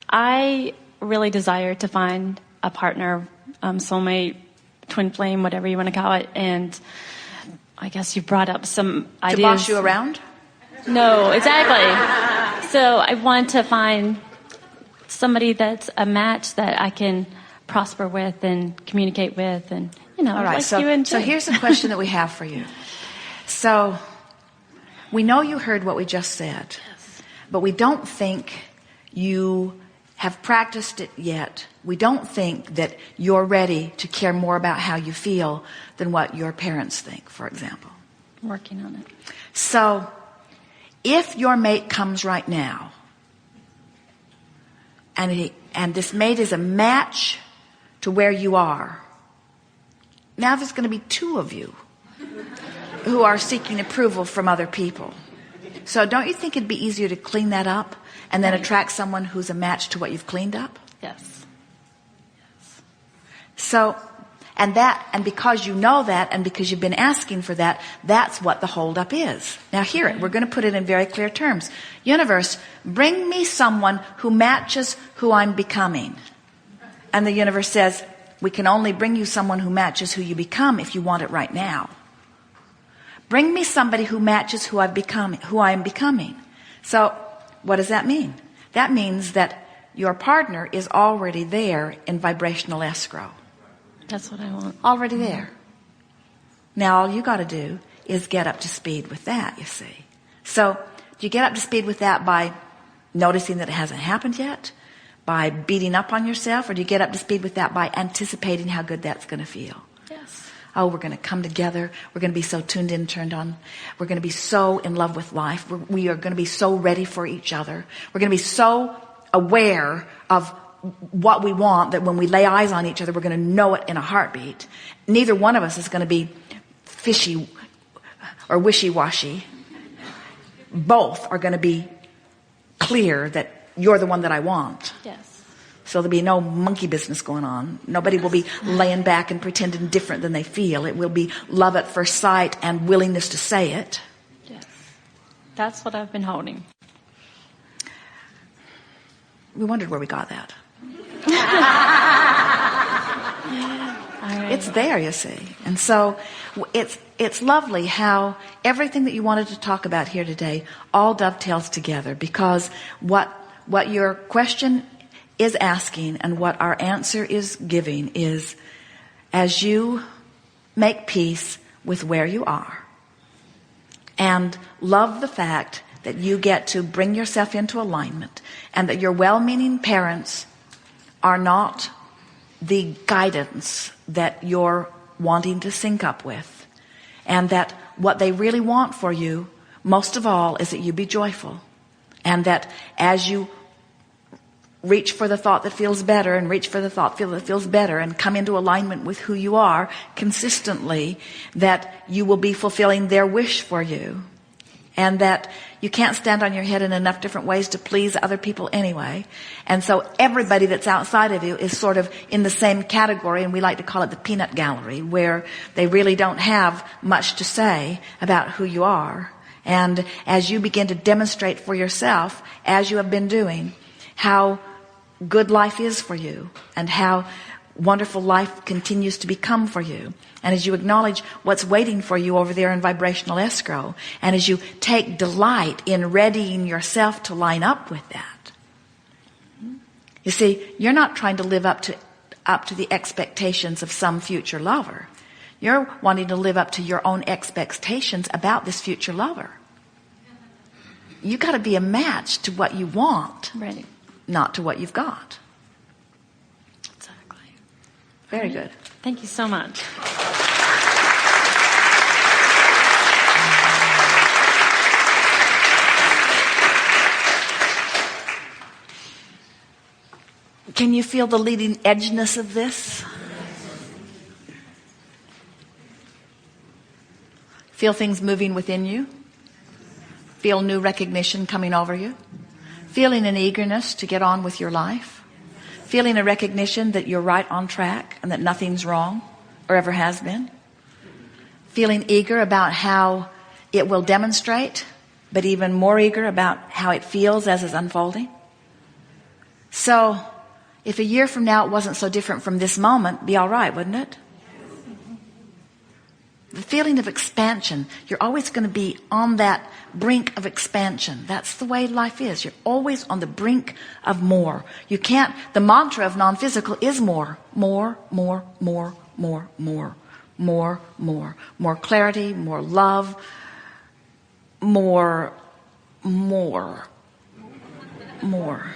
I really desire to find a partner, soulmate, twin flame, whatever you want to call it. And I guess you brought up some ideas. To boss you around? No, exactly. So I want to find somebody that's a match that I can prosper with and communicate with, and all right, like you and so here's a question that we have for you. So we know you heard what we just said, Yes. but we don't think you have practiced it yet. We don't think that you're ready to care more about how you feel than what your parents think, for example. I'm working on it. So if your mate comes right now, and this mate is a match to where you are, now there's going to be two of you who are seeking approval from other people. So don't you think it'd be easier to clean that up and then attract someone who's a match to what you've cleaned up? Yes. So, and because you know that, and because you've been asking for that, that's what the holdup is. Now hear it. We're going to put it in very clear terms. Universe, bring me someone who matches who I'm becoming. And the universe says, we can only bring you someone who matches who you become if you want it right now. Bring me somebody who matches who I am becoming. So what does that mean? That means that your partner is already there in vibrational escrow. That's what I want. Already there. Now all you got to do is get up to speed with that, you see. So do you get up to speed with that by noticing that it hasn't happened yet? By beating up on yourself? Or do you get up to speed with that by anticipating how good that's going to feel? Yes. Oh, we're going to come together. We're going to be so tuned in, turned on. We're going to be so in love with life. We are going to be so ready for each other. We're going to be so aware of what we want that when we lay eyes on each other, we're going to know it in a heartbeat. Neither one of us is going to be fishy or wishy-washy. Both are going to be clear that you're the one that I want. Yes. So there'll be no monkey business going on. Nobody will be laying back and pretending different than they feel. It will be love at first sight and willingness to say it. Yes. That's what I've been holding. We wondered where we got that. It's there, you see. And so it's lovely how everything that you wanted to talk about here today all dovetails together, because what your question is asking and what our answer is giving is, as you make peace with where you are and love the fact that you get to bring yourself into alignment, and that your well-meaning parents are not the guidance that you're wanting to sync up with, and that what they really want for you most of all is that you be joyful, and that as you reach for the thought that feels better and reach for the thought that feels better and come into alignment with who you are consistently, that you will be fulfilling their wish for you. And that you can't stand on your head in enough different ways to please other people anyway. And so everybody that's outside of you is sort of in the same category, and we like to call it the peanut gallery, where they really don't have much to say about who you are. And as you begin to demonstrate for yourself, as you have been doing, how good life is for you and how wonderful life continues to become for you, and as you acknowledge what's waiting for you over there in vibrational escrow, and as you take delight in readying yourself to line up with that, you see, you're not trying to live up to the expectations of some future lover. You're wanting to live up to your own expectations about this future lover. You got to be a match to what you want, Right. not to what you've got. Exactly. Very good. Thank you so much. Can you feel the leading edgeness of this? Feel things moving within you? Feel new recognition coming over you? Feeling an eagerness to get on with your life? Feeling a recognition that you're right on track and that nothing's wrong or ever has been? Feeling eager about how it will demonstrate, but even more eager about how it feels as it's unfolding? So if a year from now it wasn't so different from this moment, be all right, wouldn't it? The feeling of expansion, you're always going to be on that brink of expansion. That's the way life is. You're always on the brink of more. You can't, the mantra of non-physical is more, more, more, more, more, more, more, more, more clarity, more love, more, more, more.